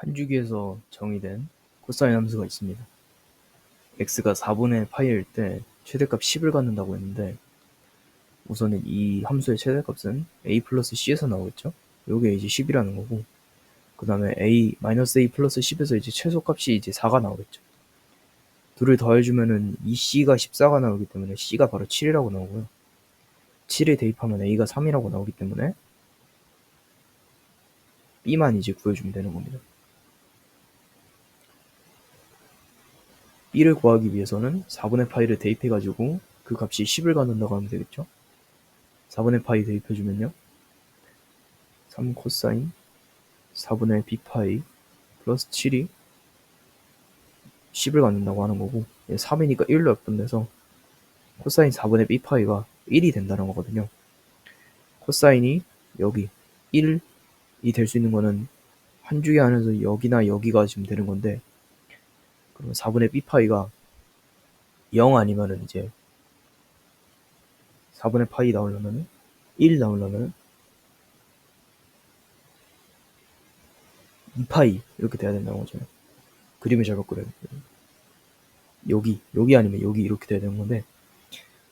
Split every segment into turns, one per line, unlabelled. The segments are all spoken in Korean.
한 주기에서 정의된 코사인 함수가 있습니다. x가 4분의 파이일 때 최대값 10을 갖는다고 했는데, 우선은 이 함수의 최대값은 a 플러스 c에서 나오겠죠? 요게 이제 10이라는 거고, 그 다음에 a 플러스 10에서 이제 최소값이 이제 4가 나오겠죠. 둘을 더해주면은 이 c가 14가 나오기 때문에 c가 바로 7이라고 나오고요. 7에 대입하면 a가 3이라고 나오기 때문에 b만 이제 구해주면 되는 겁니다. b를 구하기 위해서는 4분의 파이를 대입해가지고 그 값이 10을 갖는다고 하면 되겠죠. 4분의 파이 대입해주면요, 3 코사인 4분의 b파이 플러스 7이 10을 갖는다고 하는 거고, 3이니까 1로 약분돼서 코사인 4분의 b파이가 1이 된다는 거거든요. 코사인이 여기 1이 될 수 있는 거는 한 주기 안에서 여기나 여기가 지금 되는 건데, 그러면 4분의 b파이가 0 아니면은 이제 4분의 파이 나오려면은 1 나오려면은 2파이 이렇게 돼야 된다는 거죠. 그림을 잘 바꾸래요. 여기 아니면 여기 이렇게 돼야 되는 건데,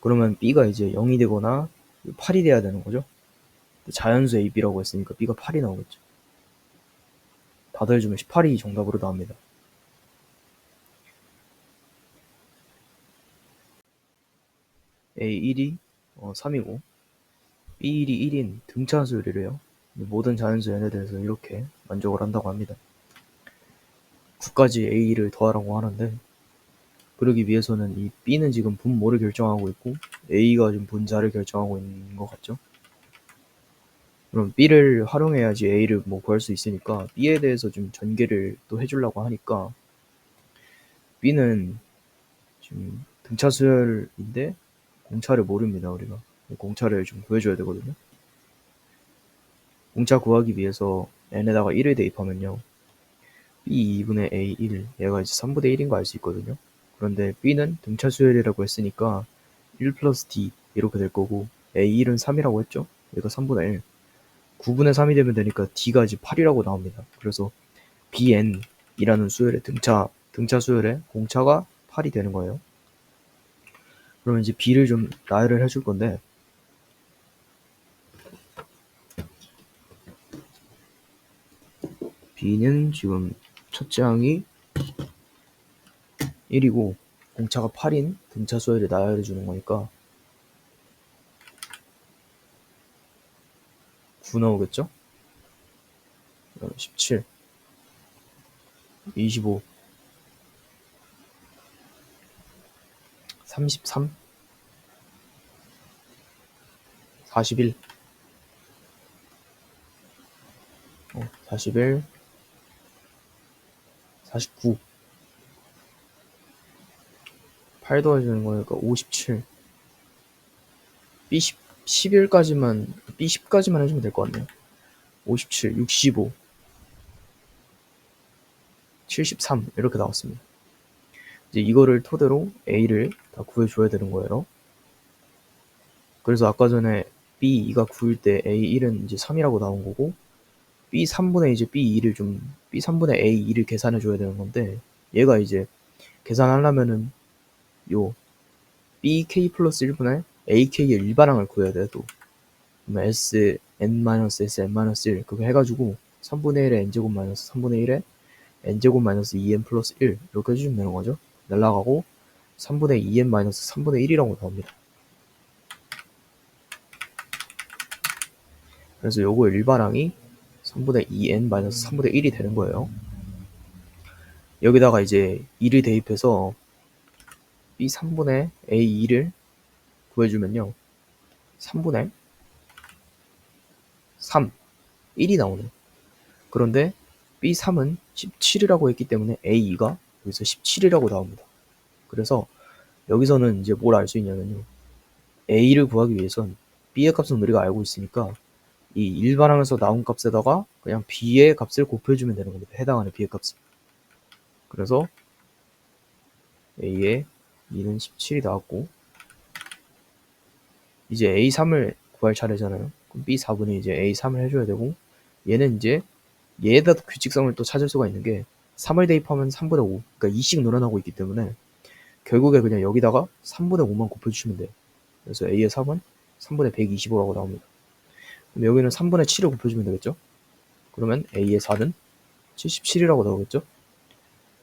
그러면 b가 이제 0이 되거나 8이 돼야 되는 거죠. 자연수 ab라고 했으니까 b가 8이 나오겠죠. 다 더해주면 18이 정답으로 나옵니다. a1이 3이고 b1이 1인 등차수열이래요. 모든 자연수 n에 대해서 이렇게 만족을 한다고 합니다. 9까지 a를 더하라고 하는데, 그러기 위해서는 이 b는 지금 분모를 결정하고 있고 a가 지금 분자를 결정하고 있는 것 같죠. 그럼 b를 활용해야지 a를 뭐 구할 수 있으니까 b에 대해서 좀 전개를 또 해주려고 하니까, b는 지금 등차 수열인데 공차를 모릅니다. 우리가 공차를 좀 구해줘야 되거든요. 공차 구하기 위해서 n에다가 1을 대입하면요, b 2분의 a 1, 얘가 이제 3분의 1인 거 알 수 있거든요. 그런데 b는 등차 수열이라고 했으니까 1 플러스 d 이렇게 될 거고, a1은 3이라고 했죠. 얘가 3분의 1, 9분의 3이 되면 되니까 d가 이제 8이라고 나옵니다. 그래서 bn이라는 수열의 등차 수열의 공차가 8이 되는 거예요. 그러면 이제 b를 좀 나열을 해줄 건데, b는 지금 첫째 항이 1이고 공차가 8인 등차 수열을 나열해 주는 거니까 9 나오겠죠? 17, 25, 33, 41, 41, 49, 8 더해주는 거니까 57, B10, 11까지만, B10까지만 해주면 될 것 같네요. 57, 65, 73 이렇게 나왔습니다. 이제 이거를 토대로 A를 다 구해줘야 되는 거예요. 그래서 아까 전에 B2가 9일 때 A1은 이제 3이라고 나온 거고, B3분의 이제 B2를 B3분의 A2를 계산해 줘야 되는 건데, 얘가 이제 계산하려면은 요 BK 플러스 1분의 AK의 일반항을 구해야 돼. 또 그러면 S n-s n-1 그거 해가지고 3분의 1에 n제곱 마이너스 3분의 1에 n제곱 마이너스 2n 플러스 1 이렇게 해주면 되는 거죠. 날라가고 3분의 2n 마이너스 3분의 1이라고 나옵니다. 그래서 요거 일반항이 3분의 2n 마이너스 3분의 1이 되는 거예요. 여기다가 이제 2를 대입해서 b 3분의 a2를 구해주면요, 3분의 3, 1이 나오네요. 그런데 B3은 17이라고 했기 때문에 A2가 여기서 17이라고 나옵니다. 그래서 여기서는 이제 뭘 알 수 있냐면요, A를 구하기 위해선 B의 값은 우리가 알고 있으니까 이 일반항에서 나온 값에다가 그냥 B의 값을 곱해주면 되는 겁니다. 해당하는 B의 값을. 그래서 A의 2는 17이 나왔고, 이제 A3을 구할 차례잖아요. 그럼 B4분이 이제 A3을 해줘야 되고, 얘는 이제 얘에다 규칙성을 또 찾을 수가 있는 게 3을 대입하면 3분의 5, 그러니까 2씩 늘어나고 있기 때문에 결국에 그냥 여기다가 3분의 5만 곱해주시면 돼요. 그래서 A의 3은 3분의 125라고 나옵니다. 그럼 여기는 3분의 7을 곱해주면 되겠죠? 그러면 A의 4는 77이라고 나오겠죠?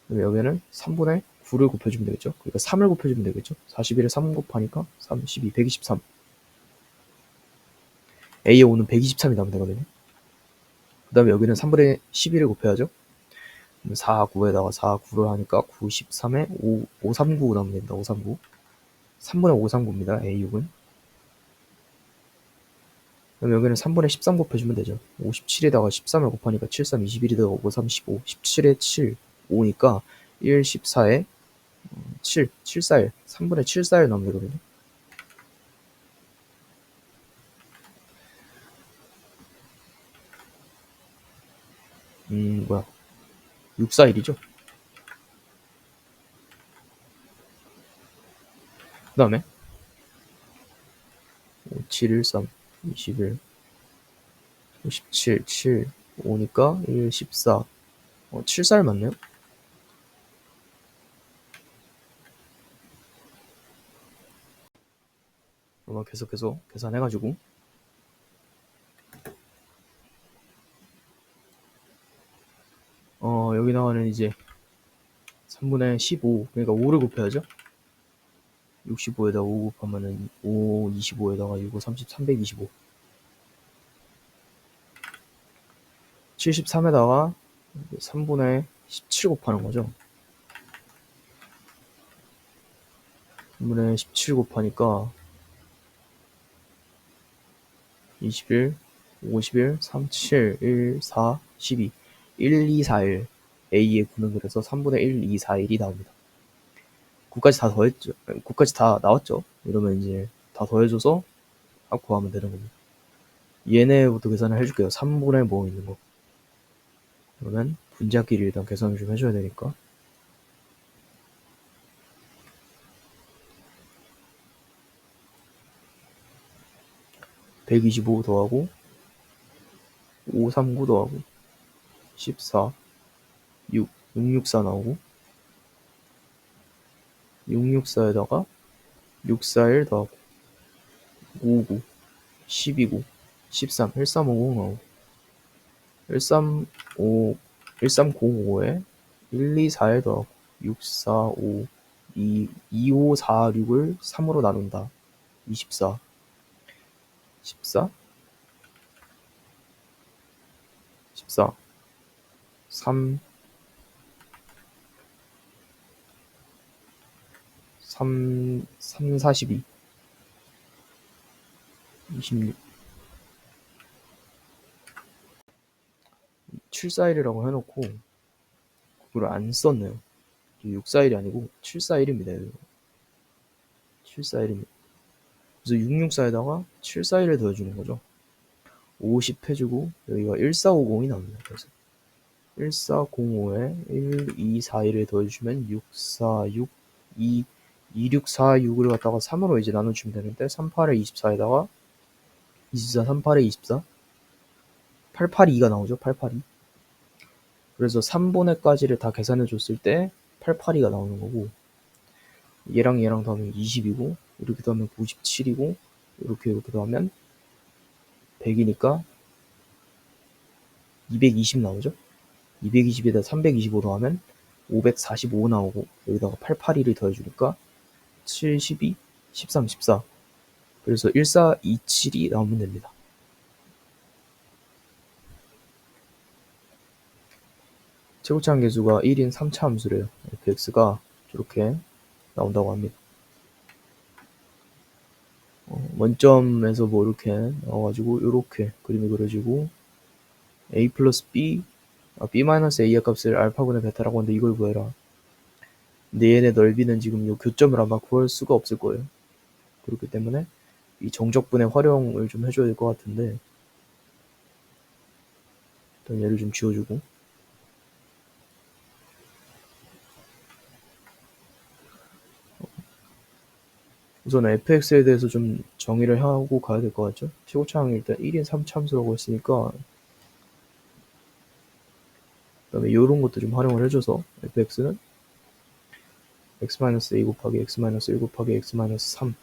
그럼 여기는 3분의 9를 곱해주면 되겠죠? 그러니까 3을 곱해주면 되겠죠? 41에 3 곱하니까 3, 12, 123. A의 5는 123이 나오면 되거든요. 그 다음에 여기는 3분의 11을 곱해야죠? 4, 9에다가 4, 9를 하니까 9, 13에 5, 539 나오면 됩니다. 539. 3분의 539입니다. A6은. 그럼 여기는 3분의 13 곱해주면 되죠. 57에다가 13을 곱하니까 7, 3, 21에다가 5, 3, 15. 17에 7, 5니까 1, 14에 7, 741. 3분의 741 나오면 되거든요. 뭐야. 641이죠. 그 다음에 5, 7, 1, 3, 21, 57, 7, 5니까 1, 14. 7살 맞네요? 그러면 계속해서 계산해가지고 여기다가는 이제 3분의 15, 그러니까 5를 곱해야죠. 65에다 5 곱하면은 5, 25에다가 6, 5, 30, 325. 73에다가 3분의 17 곱하는 거죠. 3분의 17 곱하니까 21, 51, 37, 1, 4, 12. 1, 2, 4, 1. A의 9는 그래서 3분의 1, 2, 4, 1이 나옵니다. 9까지 다 더했죠. 9까지 다 나왔죠. 이러면 이제 다 더해줘서 합 구하면 되는 겁니다. 얘네부터 계산을 해줄게요. 3분의 뭐 있는 거. 그러면 분자끼리 일단 계산을 좀 해줘야 되니까. (125) 더하고 539 더하고 14, 6, 664 나오고 664에다가 641 더하고 559, 12구, 13, 1350 나오고 135, 1305에 1241 더하고 645, 2546을 3으로 나눈다. 24, 14, 14, 3, 3, 3, 42, 26. 741이라고 해놓고 그걸 안 썼네요. 641이 아니고 741입니다. 741입니다. 그래서 664에다가 741을 더해주는 거죠. 50 해주고 여기가 1450이 나옵니다. 그래서 1405에 1241을 더해주면 646, 2646을 갖다가 3으로 이제 나눠주면 되는데 38에 24에다가 24, 38에 24, 882가 나오죠. 882. 그래서 3분의까지를 다 계산해 줬을 때 882가 나오는 거고, 얘랑 얘랑 더하면 20이고 이렇게 더하면 97이고 이렇게 더하면 100이니까 220 나오죠. 220에다 325 더하면 545 나오고 여기다가 882를 더해주니까 72, 13, 14. 그래서 1427이 나오면 됩니다. 최고차항 계수가 1인 3차 함수래요. fx가 저렇게 나온다고 합니다. 원점에서 뭐 이렇게 나와가지고 이렇게 그림이 그려지고 a 플러스 b, b-a의 값을 알파분의 베타라고 하는데 이걸 구해라. 근데 얘네 넓이는 지금 요 교점을 아마 구할 수가 없을 거예요. 그렇기 때문에 이 정적분의 활용을 좀 해줘야 될 것 같은데, 일단 얘를 좀 지워주고, 우선 fx에 대해서 좀 정의를 하고 가야 될 것 같죠? 최고차항이 일단 1인 3참수라고 했으니까 그다음에 이런 것도 좀 활용을 해줘서 fx는 x-a 곱하기 x-1 곱하기 x-3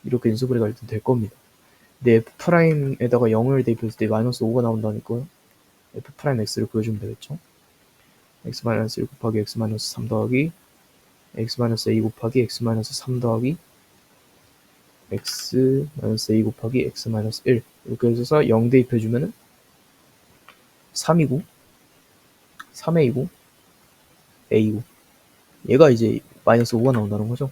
이렇게 인수분해가 일단 될 겁니다. 근데 f'에다가 0을 대입했을 때 마이너스 5가 나온다니까요. f'x를 구해주면 되겠죠. x-1 곱하기 x-3 더하기 x-a 곱하기 x-3 더하기 x-a 곱하기 x-1 이렇게 해서 0 대입해주면은 3이고 3a이고 a이고 얘가 이제 마이너스 5가 나온다는 거죠.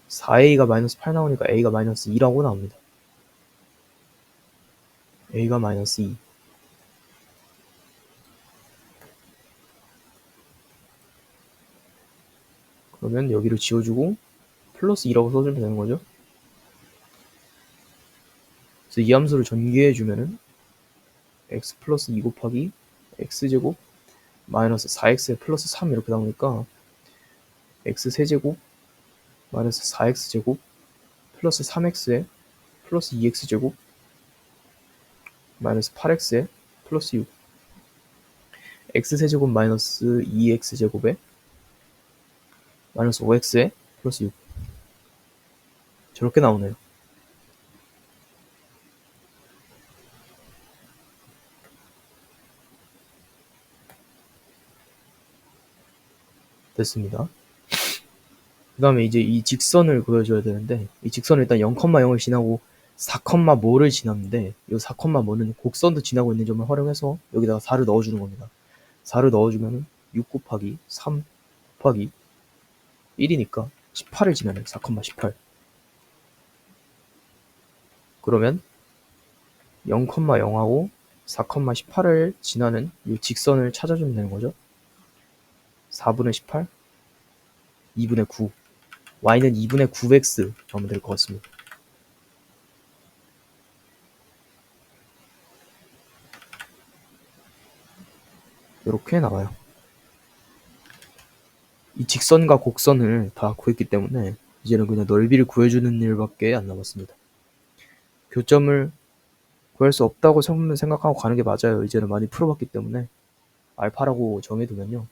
4a가 마이너스 8 나오니까 a가 마이너스 2라고 나옵니다. a가 마이너스 2. 그러면 여기를 지워주고 플러스 2라고 써주면 되는 거죠. 그래서 이 함수를 전개해주면은 x 플러스 2 곱하기 x제곱 마이너스 4x에 플러스 3 이렇게 나오니까 x 세제곱 마이너스 4x제곱 플러스 3x에 플러스 2x제곱 마이너스 8x에 플러스 6 x세제곱 마이너스 2x제곱에 마이너스 5x에 플러스 6 저렇게 나오네요. 됐습니다. 그 다음에 이제 이 직선을 그려줘야 되는데 이 직선을 일단 0,0을 지나고 4,뭐를 지났는데 이 4,뭐는 곡선도 지나고 있는 점을 활용해서 여기다가 4를 넣어주는 겁니다. 4를 넣어주면 6 곱하기 3 곱하기 1이니까 18을 지나면 4,18 그러면 0,0하고 4,18을 지나는 이 직선을 찾아주면 되는 거죠. 4분의 18 2분의 9 y는 2분의 9x 하면 될 것 같습니다. 이렇게 나와요. 이 직선과 곡선을 다 구했기 때문에 이제는 그냥 넓이를 구해주는 일밖에 안 남았습니다. 교점을 구할 수 없다고 처음에 생각하고 가는 게 맞아요. 이제는 많이 풀어봤기 때문에 알파라고 정해두면요.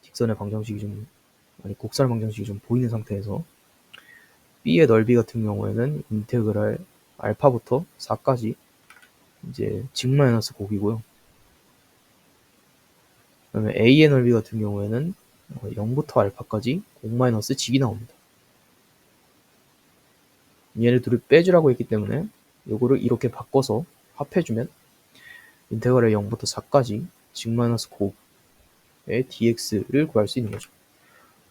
직선의 방정식이 좀 아니 곡선의 방정식이 좀 보이는 상태에서 B의 넓이 같은 경우에는 인테그랄 알파부터 4까지 이제 직 마이너스 곡이고요. 그다음에 A의 넓이 같은 경우에는 0부터 알파까지 곡 마이너스 직이 나옵니다. 얘네 둘을 빼주라고 했기 때문에 요거를 이렇게 바꿔서 합해주면 인테그랄 0부터 4까지 직 마이너스 곡의 dx를 구할 수 있는 거죠.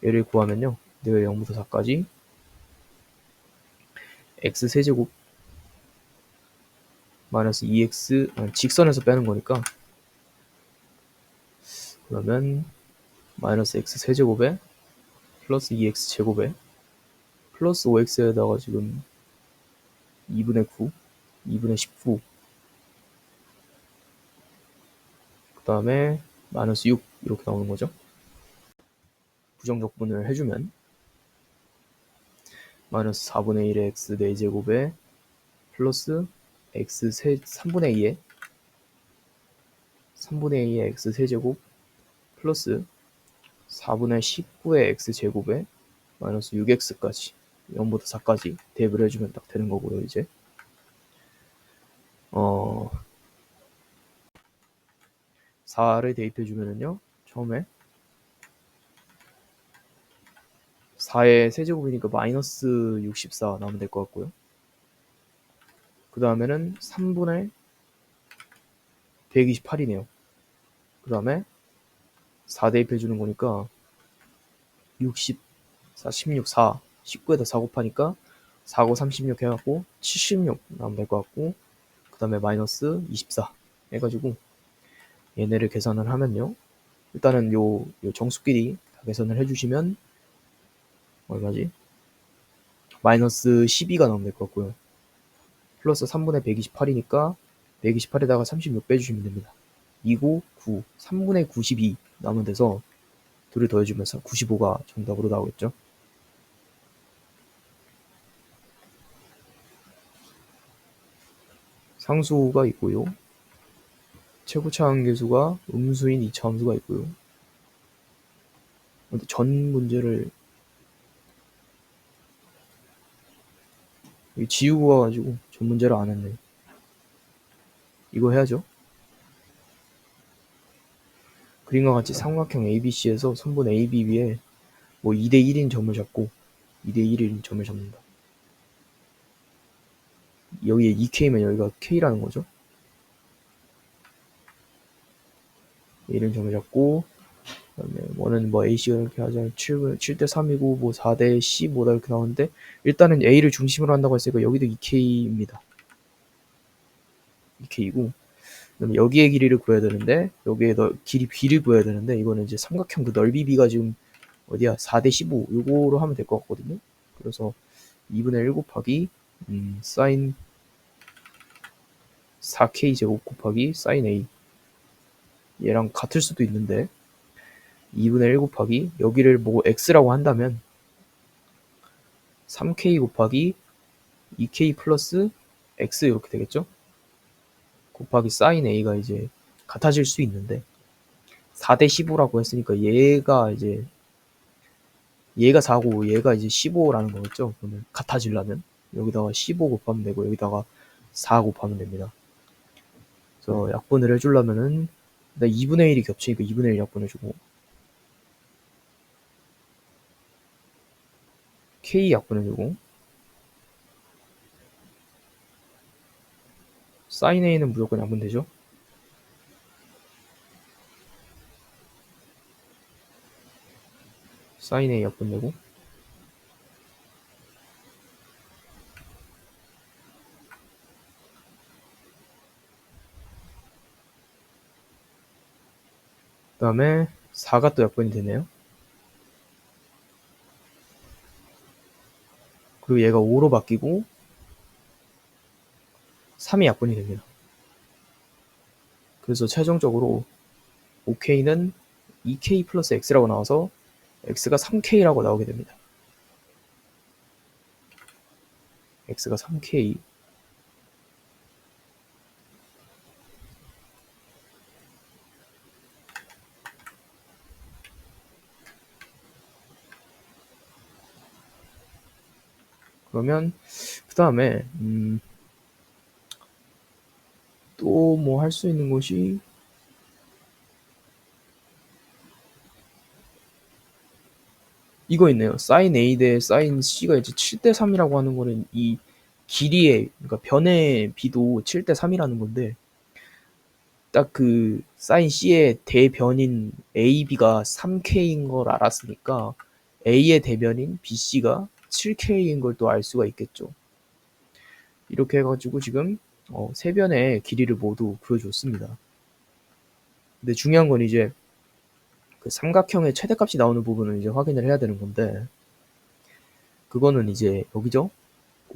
얘를 구하면요. 인테그랄 0부터 4까지 x 세제곱 마이너스 2x 직선에서 빼는 거니까 그러면 마이너스 x 세제곱에 플러스 2x 제곱에 플러스 5x에다가 지금 2분의 9 2분의 19 그 다음에 마이너스 6 이렇게 나오는 거죠. 부정적분을 해주면 마이너스 4분의 1의 x 4제곱에 플러스 x 3분의 2의 x 세제곱 플러스 4분의 19의 x 제곱에 마이너스 6x까지 0부터 4까지 대입을 해주면 딱 되는 거고요. 이제 4를 대입해주면은요. 처음에 4의 세제곱이니까 마이너스 64 나오면 될 것 같고요. 그 다음에는 3분의 128이네요. 그 다음에 4 대입해주는 거니까 64, 16, 4, 19에다 4 곱하니까 4고 36 해갖고 76 나오면 될 것 같고 그 다음에 마이너스 24 해가지고 얘네를 계산을 하면요. 일단은 요 정수끼리 다 계산을 해주시면 얼마지? 마이너스 12가 나오면 될 것 같고요. 플러스 3분의 128이니까 128에다가 36 빼주시면 됩니다. 2고 9, 3분의 92 나오면 돼서 둘을 더해주면서 95가 정답으로 나오겠죠. 상수가 있고요. 최고차 함계수가 음수인 2차 함수가 있고요. 근데 전 문제를 지우고 와가지고 전 문제를 안 했네. 이거 해야죠. 그림과 같이 삼각형 ABC에서 선분 AB 위에 뭐 2대1인 점을 잡고 2대1인 점을 잡는다. 여기에 2K면 여기가 K라는 거죠. 이런 점을 잡고 그다음에 뭐는 뭐 AC가 이렇게 하자 7대 3이고 뭐 4대 15다 이렇게 나오는데 일단은 A를 중심으로 한다고 했으니까 여기도 2K입니다. 2K이고 그다음에 여기에 길이를 구해야 되는데 여기에 길이 B를 구해야 되는데 이거는 이제 삼각형 그 넓이 B가 지금 어디야 4대 15 요거로 하면 될 것 같거든요. 그래서 2분의 1 곱하기 사인 4K 제곱 곱하기 사인 A 얘랑 같을 수도 있는데 2분의 1 곱하기 여기를 뭐 x라고 한다면 3k 곱하기 2k 플러스 x 이렇게 되겠죠? 곱하기 사인 a가 이제 같아질 수 있는데 4대 15라고 했으니까 얘가 4고 얘가 이제 15라는 거겠죠? 그러면 같아지려면 여기다가 15 곱하면 되고 여기다가 4 곱하면 됩니다. 그래서 약분을 해주려면은 2분의 1이 겹치니까 2분의 1 약분해주고 k 약분해주고 사인 a는 무조건 약분되죠? 사인 a 약분되고 그 다음에 4가 또 약분이 되네요. 그리고 얘가 5로 바뀌고 3이 약분이 됩니다. 그래서 최종적으로 5K는 2K 플러스 X라고 나와서 X가 3K라고 나오게 됩니다. X가 3K 그러면 그 다음에 또 뭐 할 수 있는 것이 이거 있네요. 사인 A 대 사인 C가 이제 7대 3이라고 하는 거는 이 길이의 그러니까 변의 비도 7대 3이라는 건데 딱 그 사인 C의 대변인 AB가 3K인 걸 알았으니까 A의 대변인 BC가 7K인 걸 또 알 수가 있겠죠. 이렇게 해가지고 지금 세 변의 길이를 모두 구해줬습니다. 근데 중요한 건 이제 그 삼각형의 최대값이 나오는 부분을 이제 확인을 해야 되는 건데 그거는 이제 여기죠.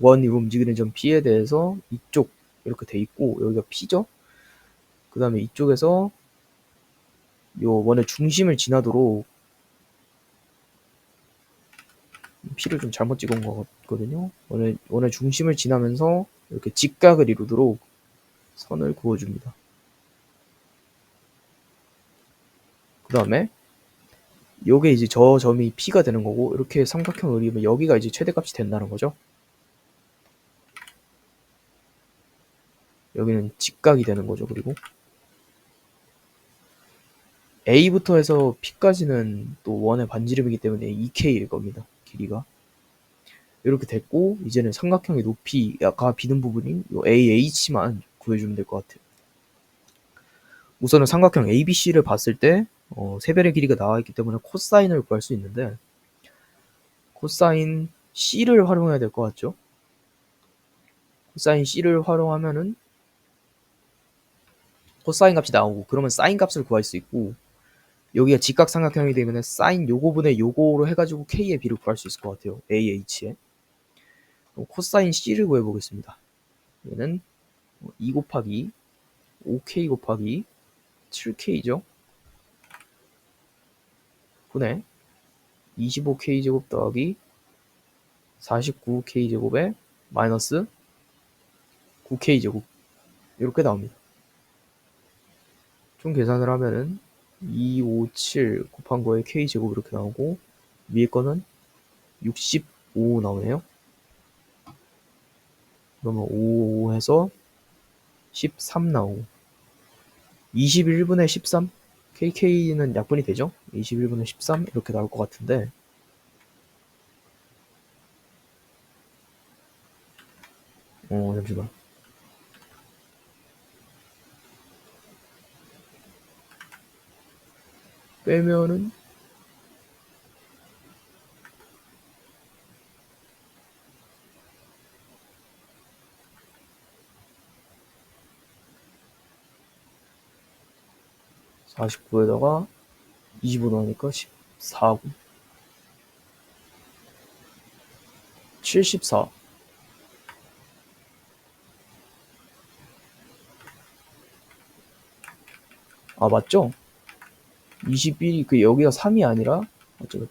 원이 움직이는 점 P에 대해서 이쪽 이렇게 돼 있고 여기가 P죠. 그 다음에 이쪽에서 요 원의 중심을 지나도록 P를 좀 잘못 찍은 것 같거든요. 원의 중심을 지나면서 이렇게 직각을 이루도록 선을 그어줍니다. 그 다음에 요게 이제 저 점이 P가 되는 거고 이렇게 삼각형을 그리면 여기가 이제 최대값이 된다는 거죠. 여기는 직각이 되는 거죠. 그리고 A부터 해서 P까지는 또 원의 반지름이기 때문에 2K일 겁니다. 길이가. 이렇게 됐고 이제는 삼각형의 높이가 비는 부분인 요 AH만 구해주면 될 것 같아요. 우선은 삼각형 ABC를 봤을 때 세변의 길이가 나와 있기 때문에 코사인을 구할 수 있는데 코사인 C를 활용해야 될 것 같죠? 코사인 C를 활용하면은 코사인 값이 나오고 그러면 사인 값을 구할 수 있고 여기가 직각삼각형이 되면 사인 요거분의 요거로 해가지고 K의 비를 구할 수 있을 것 같아요. AH에 코사인 C를 구해보겠습니다. 얘는 2 곱하기 5K 곱하기 7K죠. 분의 25K 제곱 더하기 49K 제곱에 마이너스 9K 제곱 이렇게 나옵니다. 총 계산을 하면은 257 곱한 거에 k제곱 이렇게 나오고 위에 거는 65 나오네요. 그러면 5 해서 13 나오고 21분의 13 kk는 약분이 되죠? 21분의 13 이렇게 나올 것 같은데 잠시만. 빼면은 49에다가 25 넣으니까 14고 74. 아 맞죠? 21이 여기가 3이 아니라 맞죠.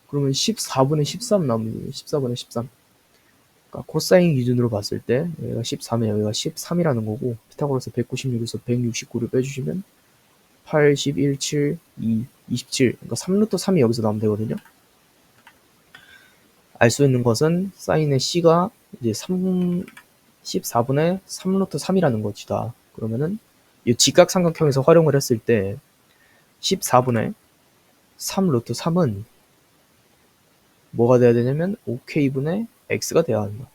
그러면 14분의 13 나오면 14분의 13. 그러니까 코사인 기준으로 봤을 때 여기가 13에 여기가 13이라는 거고 피타고라스 196에서 169를 빼주시면 81, 7, 2, 27. 그러니까 3루트 3이 여기서 나오면 되거든요. 알 수 있는 것은 사인의 C가 이제 14분의 3루트 3이라는 것이다. 그러면은 이 직각삼각형에서 활용을 했을 때 14분의 3루트 3은 뭐가 돼야 되냐면 5k분의 x가 돼야 한다.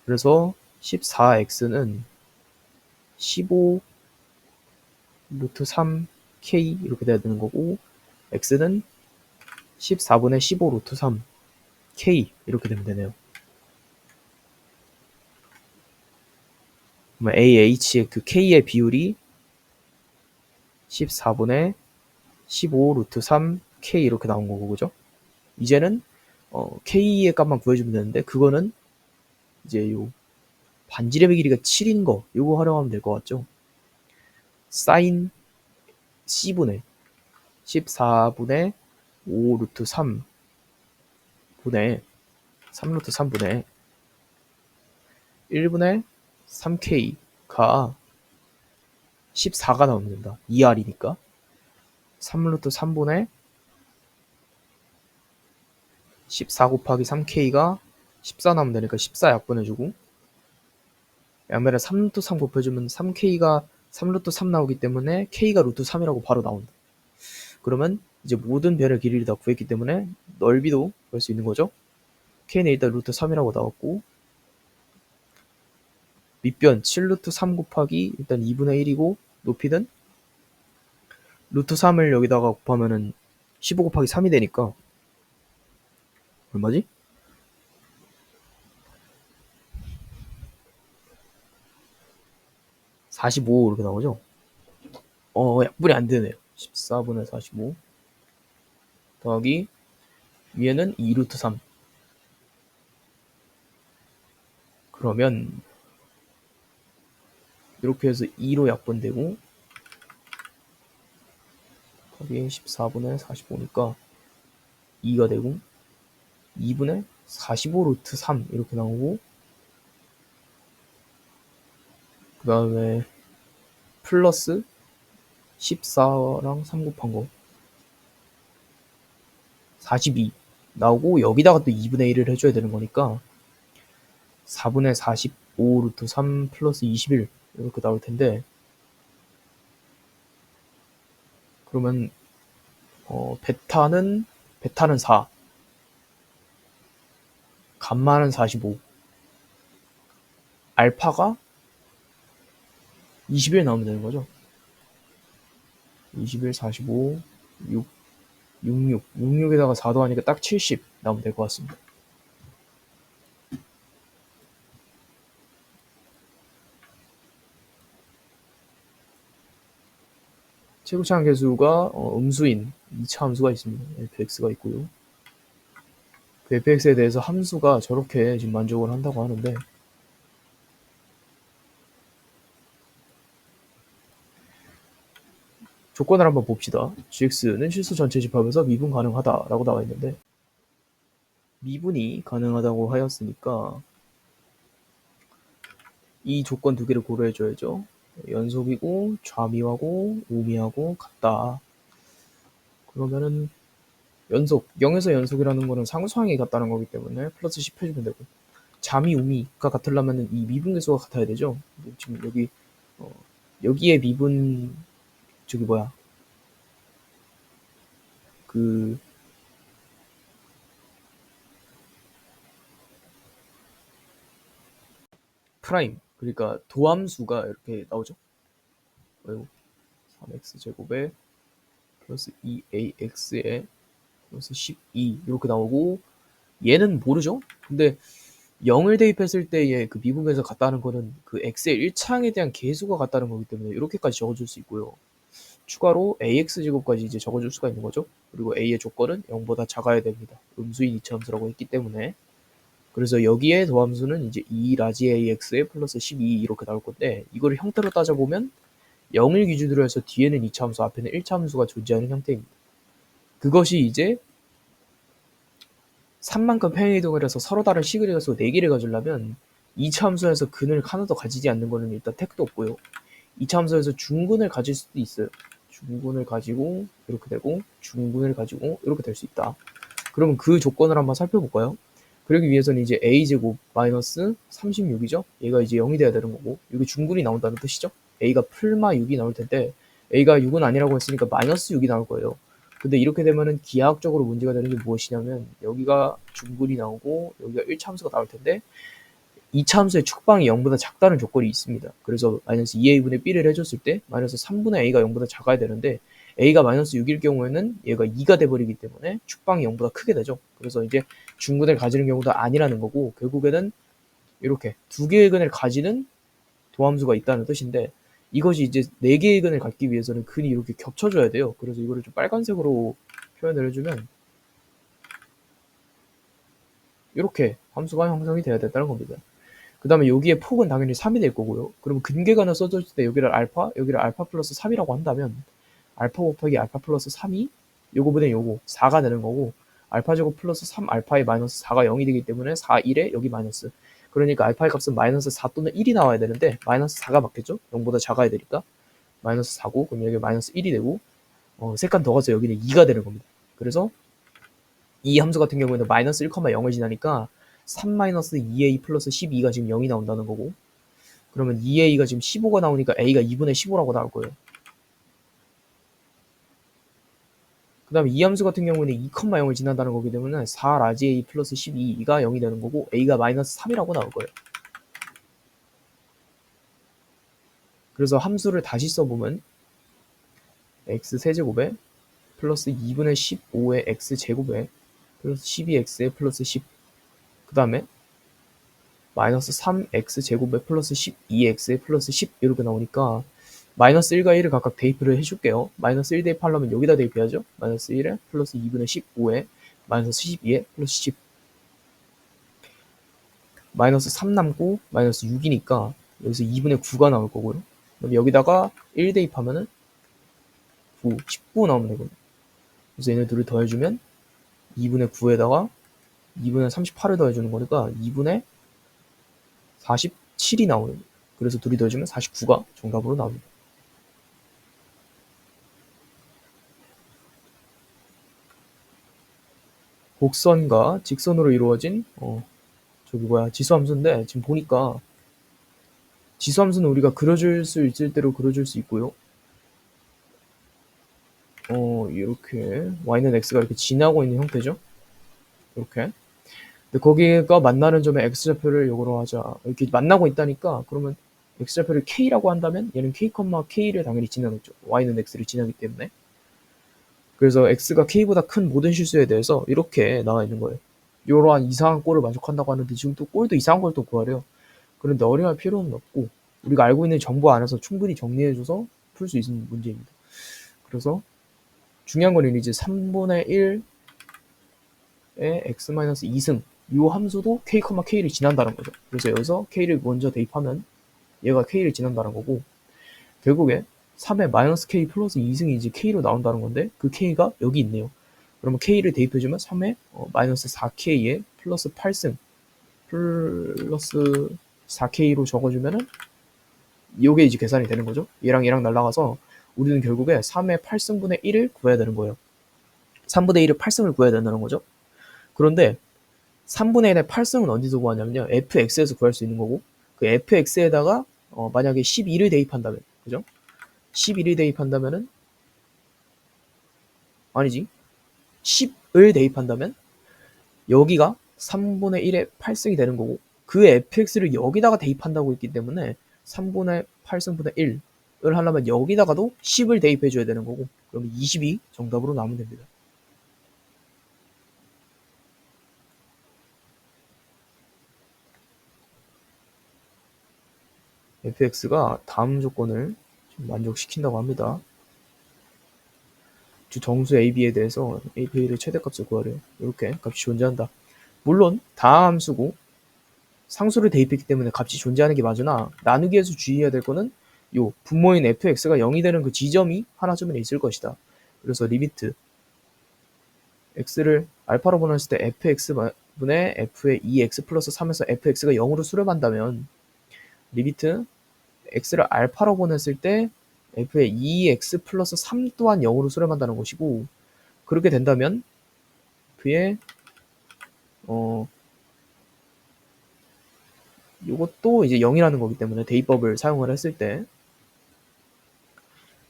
그래서 14x는 15 루트 3k 이렇게 돼야 되는 거고 x는 14분의 15 루트 3k 이렇게 되면 되네요. 그러면 AH의 그 k의 비율이 14분의 15 루트 3k 이렇게 나온 거고 그죠? 이제는 k의 값만 구해주면 되는데 그거는 이제 요 반지름의 길이가 7인 거 요거 활용하면 될 것 같죠? 사인 c분의 14분의 5 루트 3 분의 3 루트 3분의 1분의 3k가 14가 나오면 된다. 2r이니까 3 루트 3분의 14 곱하기 3k가 14 나오면 되니까 14 약분해주고 양면에 3 루트 3 곱해주면 3k가 3 루트 3 나오기 때문에 k가 루트 3이라고 바로 나온다. 그러면 이제 모든 변의 길이를 다 구했기 때문에 넓이도 구할 수 있는 거죠. k는 일단 루트 3이라고 나왔고 밑변 7 루트 3 곱하기 일단 2분의 1이고 높이는 루트 3을 여기다가 곱하면은 15 곱하기 3이 되니까 얼마지? 45 이렇게 나오죠? 약분이 안 되네요. 14분의 45 더하기 위에는 2 루트 3. 그러면 이렇게 해서 2로 약분되고 더하기 14분의 45니까 2가 되고 2분의 45 루트 3 이렇게 나오고 그 다음에 플러스 14랑 3 곱한 거 42 나오고 여기다가 또 2분의 1을 해줘야 되는 거니까 4분의 45 루트 3 플러스 21 이렇게 나올 텐데 그러면 베타는 4 감마는 45 알파가 21 나오면 되는 거죠. 21, 45, 6, 66. 66에다가 4 더하니까 딱 70 나오면 될 것 같습니다. 최고차항 계수가 음수인 2차 함수가 있습니다. fx가 있고요. 그 fx에 대해서 함수가 저렇게 지금 만족을 한다고 하는데 조건을 한번 봅시다. gx는 실수 전체 집합에서 미분 가능하다라고 나와 있는데 미분이 가능하다고 하였으니까 이 조건 두 개를 고려해줘야죠. 연속이고 좌미하고 우미하고 같다. 그러면은 연속 0에서 연속이라는 거는 상수항이 같다는 거기 때문에 플러스 10 해주면 되고, 자미 우미가 같으려면 이 미분계수가 같아야 되죠. 지금 여기 여기에 미분 저기 뭐야 그 프라임, 그러니까 도함수가 이렇게 나오죠. 3x 제곱에 플러스 2ax에 플러스 12 이렇게 나오고, 얘는 모르죠. 근데 0을 대입했을 때의 그 미분계에서 같다는 거는 그 x의 1차항에 대한 계수가 같다는 거기 때문에 이렇게까지 적어줄 수 있고요. 추가로 ax 제곱까지 이제 적어줄 수가 있는 거죠. 그리고 a의 조건은 0보다 작아야 됩니다. 음수인 이차함수라고 했기 때문에. 그래서 여기에 더함수는 이제 2 라지 ax에 플러스 12 이렇게 나올 건데, 이거를 형태로 따져보면 0을 기준으로 해서 뒤에는 2차함수, 앞에는 1차함수가 존재하는 형태입니다. 그것이 이제 3만큼 평행이동을 해서 서로 다른 시그널 가지고 4개를 가지려면 2차함수에서 근을 하나도 가지지 않는 거는 일단 택도 없고요. 2차함수에서 중근을 가질 수도 있어요. 중근을 가지고 이렇게 되고, 중근을 가지고 이렇게 될 수 있다. 그러면 그 조건을 한번 살펴볼까요? 그러기 위해서는 이제 a제곱 마이너스 36이죠. 얘가 이제 0이 돼야 되는 거고, 여기 중근이 나온다는 뜻이죠. a가 풀마 6이 나올 텐데 a가 6은 아니라고 했으니까 마이너스 6이 나올 거예요. 근데 이렇게 되면은 기하학적으로 문제가 되는 게 무엇이냐면, 여기가 중근이 나오고 여기가 1차함수가 나올 텐데 2차함수의 축방이 0보다 작다는 조건이 있습니다. 그래서 마이너스 2a분의 b를 해줬을 때 마이너스 3분의 a가 0보다 작아야 되는데, a가 마이너스 6일 경우에는 얘가 2가 돼버리기 때문에 축방이 0보다 크게 되죠. 그래서 이제 중근을 가지는 경우도 아니라는 거고, 결국에는 이렇게 두 개의 근을 가지는 도함수가 있다는 뜻인데, 이것이 이제 네 개의 근을 갖기 위해서는 근이 이렇게 겹쳐줘야 돼요. 그래서 이거를 좀 빨간색으로 표현을 해주면 이렇게 함수가 형성이 돼야 된다는 겁니다. 그 다음에 여기에 폭은 당연히 3이 될 거고요. 그러면 근계간을 써줄 때 여기를 알파 플러스 3이라고 한다면, 알파 곱하기 알파 플러스 3이 요거보다 요거 4가 되는 거고, 알파 제곱 플러스 3 알파의 마이너스 4가 0이 되기 때문에 4, 1에 여기 마이너스. 그러니까 알파의 값은 마이너스 4 또는 1이 나와야 되는데 마이너스 4가 맞겠죠? 0보다 작아야 되니까 마이너스 4고, 그럼 여기 마이너스 1이 되고, 세 칸 더 가서 여기는 2가 되는 겁니다. 그래서 이 함수 같은 경우에는 마이너스 1,0을 지나니까 3-2a 플러스 12가 지금 0이 나온다는 거고, 그러면 2a가 지금 15가 나오니까 a가 2분의 15라고 나올 거예요. 그 다음에 이 함수 같은 경우는 2,0을 지난다는 거기 때문에 4 라지 a 플러스 12가 0이 되는 거고, a가 마이너스 3이라고 나올 거예요. 그래서 함수를 다시 써보면 x 세제곱에 플러스 2분의 15의 x 제곱에 플러스 12x에 플러스 10, 그 다음에 마이너스 3x 제곱에 플러스 12x에 플러스 10 이렇게 나오니까 마이너스 1과 1을 각각 대입을 해줄게요. 마이너스 1 대입하려면 여기다 대입해야죠. 마이너스 1에 플러스 2분의 15에 마이너스 12에 플러스 10, 마이너스 3 남고 마이너스 6이니까 여기서 2분의 9가 나올 거고요. 그럼 여기다가 1 대입하면은 9, 19 나오면 되거든요. 그래서 얘네 둘을 더해주면 2분의 9에다가 2분의 38을 더해주는 거니까 2분의 47이 나오는 거예요. 그래서 둘이 더해주면 49가 정답으로 나옵니다. 곡선과 직선으로 이루어진 지수함수인데, 지금 보니까 지수함수는 우리가 그려줄 수 있을 대로 그려줄 수 있고요. 이렇게 y는 x가 이렇게 지나고 있는 형태죠. 이렇게. 근데 거기가 만나는 점에 x좌표를 요거로 하자. 이렇게 만나고 있다니까, 그러면 x좌표를 k라고 한다면 얘는 k, k를 당연히 지나겠죠. y는 x를 지나기 때문에. 그래서 x가 k보다 큰 모든 실수에 대해서 이렇게 나와 있는 거예요. 이러한 이상한 꼴을 만족한다고 하는데, 지금 또 꼴도 이상한 걸 또 구하래요. 그런데 어려워할 필요는 없고, 우리가 알고 있는 정보 안에서 충분히 정리해줘서 풀 수 있는 문제입니다. 그래서 중요한 거는 이제 3분의 1의 x-2승, 이 함수도 k, k를 지난다는 거죠. 그래서 여기서 k를 먼저 대입하면 얘가 k를 지난다는 거고, 결국에 3의 마이너스 k 플러스 2승이 이제 k로 나온다는 건데, 그 k가 여기 있네요. 그러면 k를 대입해주면 3의 마이너스 4k에 플러스 8승 플러스 4k로 적어주면은 요게 이제 계산이 되는 거죠. 얘랑 얘랑 날라가서 우리는 결국에 3의 8승분의 1을 구해야 되는 거예요. 3분의 1을 8승을 구해야 된다는 거죠. 그런데 3분의 1의 8승은 어디서 구하냐면요. fx에서 구할 수 있는 거고, 그 fx에다가 만약에 11을 대입한다면, 그죠? 11을 대입한다면은, 아니지. 10을 대입한다면 여기가 3분의 1의 8승이 되는 거고, 그 fx를 여기다가 대입한다고 했기 때문에 3분의 8승분의 1을 하려면 여기다가도 10을 대입해줘야 되는 거고, 그러면 20이 정답으로 나오면 됩니다. fx가 다음 조건을 만족시킨다고 합니다. 주 정수 AB에 대해서 AP를 최대값을 구하래요. 이렇게 값이 존재한다. 물론 다 함수고 상수를 대입했기 때문에 값이 존재하는 게 맞으나, 나누기에서 주의해야 될 거는 요 분모인 fx가 0이 되는 그 지점이 하나 주변에 있을 것이다. 그래서 리미트 x를 알파로 보냈을 때 fx분의 f의 2x 플러스 3에서 fx가 0으로 수렴한다면, 리미트 x를 알파로 보냈을 때 f의 2x 플러스 3 또한 0으로 수렴한다는 것이고, 그렇게 된다면 그의 요것도 이제 0이라는 거기 때문에 대입법을 사용을 했을 때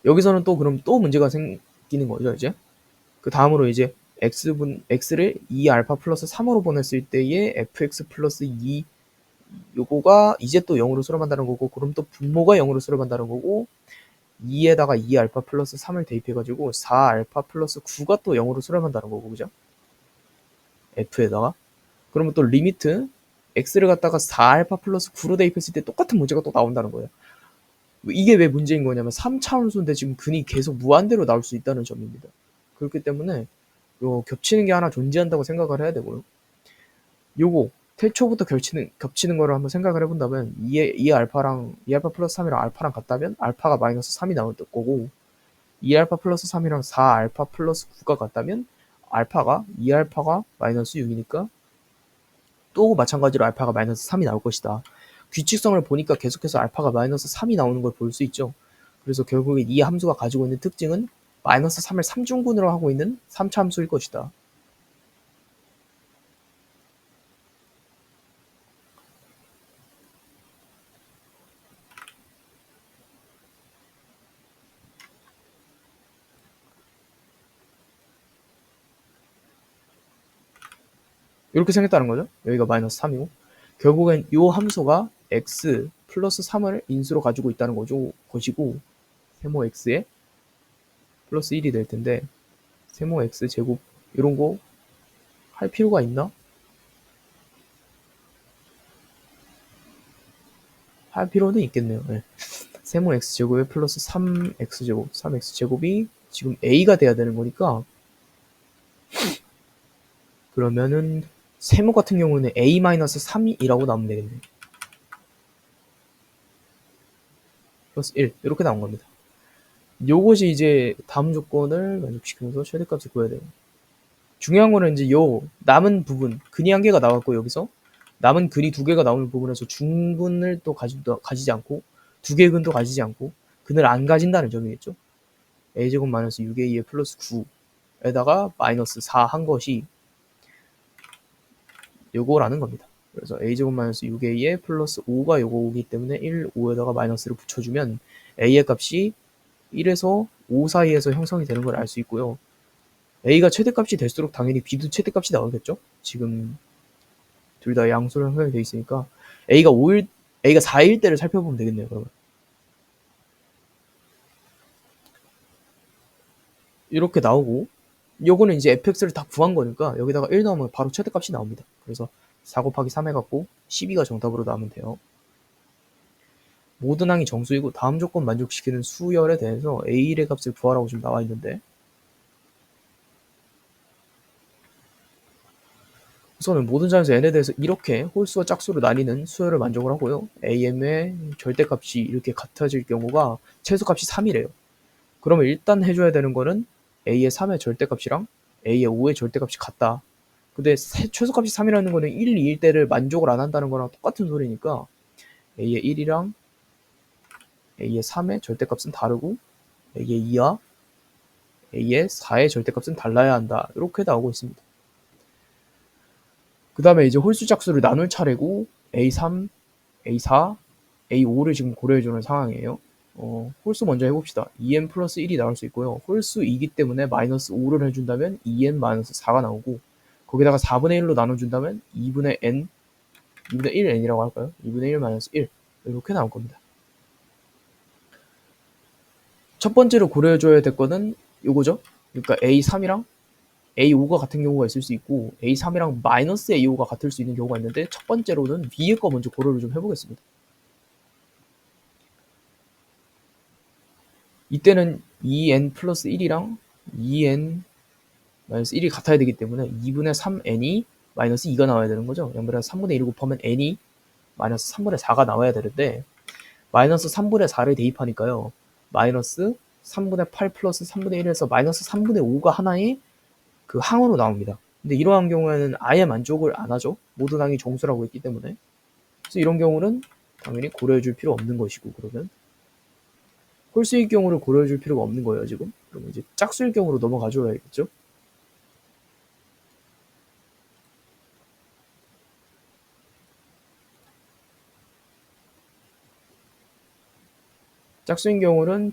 여기서는 또 그럼 또 문제가 생기는 거죠. 이제 그 다음으로 이제 x를 2알파 플러스 3으로 보냈을 때의 fx 플러스 2 요거가 이제 또 0으로 수렴한다는 거고, 그럼 또 분모가 0으로 수렴한다는 거고, 2에다가 2알파 플러스 3을 대입해가지고 4알파 플러스 9가 또 0으로 수렴한다는 거고, 그죠? f에다가 그러면 또 리미트 x를 갖다가 4알파 플러스 9로 대입했을 때 똑같은 문제가 또 나온다는 거예요. 이게 왜 문제인 거냐면 3차함수인데 지금 근이 계속 무한대로 나올 수 있다는 점입니다. 그렇기 때문에 요 겹치는 게 하나 존재한다고 생각을 해야 되고요. 요거 태초부터 겹치는 거를 한번 생각을 해본다면 2알파 플러스 3이랑 알파랑 같다면 알파가 마이너스 3이 나올 거고, 2알파 플러스 3이랑 4알파 플러스 9가 같다면 알파가 2알파가 마이너스 6이니까 또 마찬가지로 알파가 마이너스 3이 나올 것이다. 규칙성을 보니까 계속해서 알파가 마이너스 3이 나오는 걸 볼 수 있죠. 그래서 결국에 이 함수가 가지고 있는 특징은 마이너스 3을 3중분으로 하고 있는 3차 함수일 것이다. 이렇게 생겼다는 거죠. 여기가 마이너스 3이고 결국엔 이 함수가 x 플러스 3을 인수로 가지고 있다는 것이고, 세모 x에 플러스 1이 될 텐데, 세모 x 제곱 이런 거 할 필요가 있나? 할 필요는 있겠네요. 네. 세모 x제곱에 플러스 3x제곱, 3x제곱이 지금 a가 돼야 되는 거니까, 그러면은 세모 같은 경우는 a-3이라고 나오면 되겠네. 플러스 1 이렇게 나온 겁니다. 요것이 이제 다음 조건을 만족시키면서 최대값을 구해야 돼요. 중요한 거는 이제 요 남은 부분, 근이 한 개가 나왔고, 여기서 남은 근이 두 개가 나오는 부분에서 중근을 또 가지지 않고, 두 개의 근도 가지지 않고 근을 안 가진다는 점이겠죠. a제곱 마이너스 6a의 플러스 9에다가 마이너스 4 한 것이 요거라는 겁니다. 그래서 a제곱 마이너스 6a의 플러스 5가 요거기 때문에 1, 5에다가 마이너스를 붙여주면 a의 값이 1에서 5 사이에서 형성이 되는 걸 알 수 있고요. a가 최대값이 될수록 당연히 b도 최대값이 나오겠죠. 지금 둘 다 양수로 형성이 되어 있으니까 a가 4일 때를 살펴보면 되겠네요. 그러면 이렇게 나오고, 요거는 이제 fx를 다 구한 거니까 여기다가 1 넣으면 바로 최대값이 나옵니다. 그래서 4 곱하기 3 해갖고 12가 정답으로 나오면 돼요. 모든 항이 정수이고 다음 조건 만족시키는 수열에 대해서 a1의 값을 구하라고 지금 나와 있는데, 우선은 모든 자에서 n에 대해서 이렇게 홀수와 짝수로 나뉘는 수열을 만족을 하고요. am의 절대값이 이렇게 같아질 경우가 최소값이 3이래요. 그러면 일단 해줘야 되는 거는 a의 3의 절대값이랑 a의 5의 절대값이 같다. 근데 최소값이 3이라는 거는 1, 2일 때를 만족을 안 한다는 거랑 똑같은 소리니까 a의 1이랑 A의 3의 절대값은 다르고 A의 2와 A의 4의 절대값은 달라야 한다. 이렇게 나오고 있습니다. 그 다음에 이제 홀수 짝수를 나눌 차례고 A3, A4, A5를 지금 고려해주는 상황이에요. 홀수 먼저 해봅시다. 2n 플러스 1이 나올 수 있고요. 홀수이기 때문에 마이너스 5를 해준다면 2n 마이너스 4가 나오고 거기다가 4분의 1로 나눠준다면 2분의 n, 2분의 1n이라고 할까요? 2분의 1 마이너스 1 이렇게 나올 겁니다. 첫 번째로 고려해줘야 될 거는 요거죠. 그러니까 A3이랑 A5가 같은 경우가 있을 수 있고 A3이랑 마이너스 A5가 같을 수 있는 경우가 있는데 첫 번째로는 위에 거 먼저 고려를 좀 해보겠습니다. 이때는 2n 플러스 1이랑 2n 마이너스 1이 같아야 되기 때문에 2분의 3n이 마이너스 2가 나와야 되는 거죠. 양변에 3분의 1을 곱하면 n이 마이너스 3분의 4가 나와야 되는데 마이너스 3분의 4를 대입하니까요. 마이너스 3분의 8 플러스 3분의 1에서 마이너스 3분의 5가 하나의 그 항으로 나옵니다. 근데 이러한 경우에는 아예 만족을 안 하죠. 모든 항이 정수라고 했기 때문에. 그래서 이런 경우는 당연히 고려해 줄 필요 없는 것이고 그러면 홀수의 경우를 고려해 줄 필요가 없는 거예요, 지금. 그러면 이제 짝수의 경우로 넘어가 줘야겠죠. 짝수인 경우는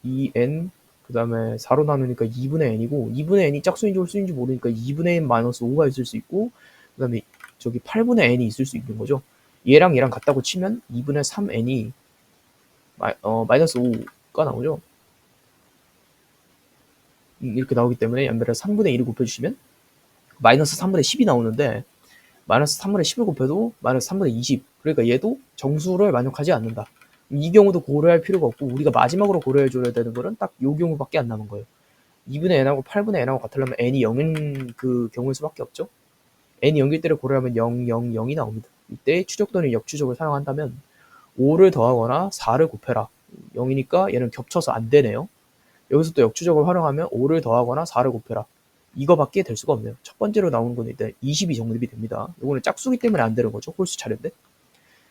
2n 그 다음에 4로 나누니까 2분의 n이고 2분의 n이 짝수인지 홀수인지 모르니까 2분의 n 마이너스 5가 있을 수 있고 그 다음에 저기 8분의 n이 있을 수 있는 거죠. 얘랑 얘랑 같다고 치면 2분의 3n이 마이너스 5가 나오죠. 이렇게 나오기 때문에 연별에 3분의 1을 곱해주시면 마이너스 3분의 10이 나오는데 마이너스 3분의 10을 곱해도 마이너스 3분의 20 그러니까 얘도 정수를 만족하지 않는다. 이 경우도 고려할 필요가 없고 우리가 마지막으로 고려해줘야 되는 거는 딱 이 경우밖에 안 남은 거예요. 2분의 n하고 8분의 n하고 같으려면 n이 0인 그 경우일 수밖에 없죠. n이 0일 때를 고려하면 0, 0, 0이 나옵니다. 이때 추적 또는 역추적을 사용한다면 5를 더하거나 4를 곱해라. 0이니까 얘는 겹쳐서 안 되네요. 여기서 또 역추적을 활용하면 5를 더하거나 4를 곱해라. 이거밖에 될 수가 없네요. 첫 번째로 나오는 건 일단 20이 정립이 됩니다. 이거는 짝수기 때문에 안 되는 거죠. 홀수 차례인데.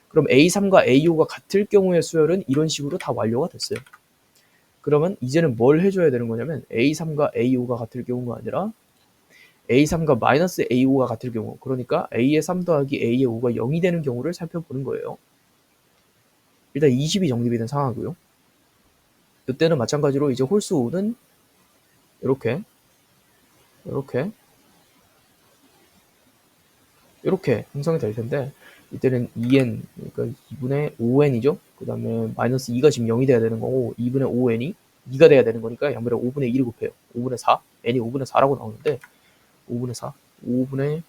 그럼 A3과 A5가 같을 경우의 수열은 이런 식으로 다 완료가 됐어요. 그러면 이제는 뭘 해줘야 되는 거냐면 A3과 A5가 같을 경우가 아니라 A3과 마이너스 A5가 같을 경우 그러니까 A의 3 더하기 A의 5가 0이 되는 경우를 살펴보는 거예요. 일단 20이 정립이 된 상황이고요. 이때는 마찬가지로 이제 홀수는 이렇게 형성이 될 텐데 이때는 2n 그러니까 2분의 5n이죠. 그 다음에 마이너스 2가 지금 0이 돼야 되는 거고 2분의 5n이 2가 돼야 되는 거니까 양변에 5분의 1을 곱해요. 5분의 4 n이 5분의 4라고 나오는데 5분의 4 5분의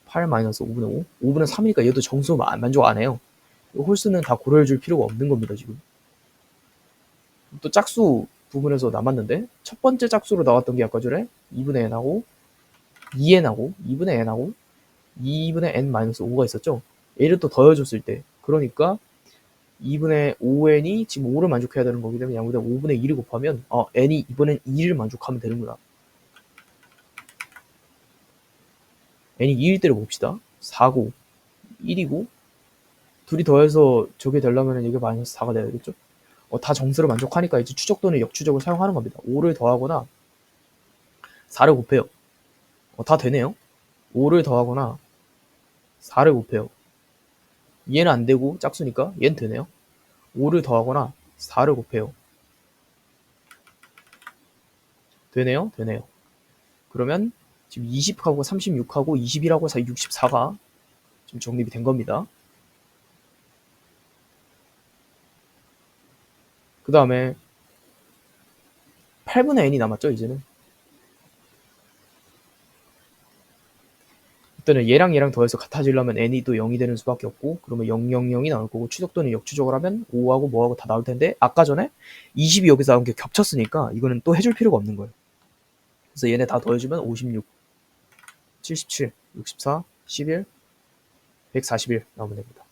8 마이너스 5분의 5 5분의 3이니까 얘도 정수 만족 안 해요. 홀수는 다 고려해 줄 필요가 없는 겁니다. 지금 또 짝수 부분에서 남았는데 첫 번째 짝수로 나왔던 게 아까 전에 2분의 n하고 2n하고 2분의 n하고 2분의 n-5가 있었죠. 얘를 또 더해줬을 때 그러니까 2분의 5n이 지금 5를 만족해야 되는 거기 때문에 양보다 5분의 1을 곱하면 n이 이번엔 2를 만족하면 되는구나. n이 2일 때를 봅시다. 4고 1이고 둘이 더해서 저게 되려면 이게 마이너스 4가 돼야 되겠죠. 다 정수를 만족하니까 이제 추적 또는 역추적을 사용하는 겁니다. 5를 더하거나 4를 곱해요. 다 되네요. 5를 더하거나 4를 곱해요. 얘는 안 되고 짝수니까 얘는 되네요. 5를 더하거나 4를 곱해요. 되네요. 그러면 지금 20하고 36하고 21하고 64가 지금 정립이 된 겁니다. 그 다음에 8분의 n이 남았죠. 이제는 이때는 얘랑 더해서 같아지려면 n이 또 0이 되는 수밖에 없고 그러면 0, 0, 0이 나올 거고 추적 또는 역추적을 하면 5하고 뭐하고 다 나올 텐데 아까 전에 20이 여기서 나온 게 겹쳤으니까 이거는 또 해줄 필요가 없는 거예요. 그래서 얘네 다 더해주면 56, 77, 64, 11, 141 나오면 됩니다.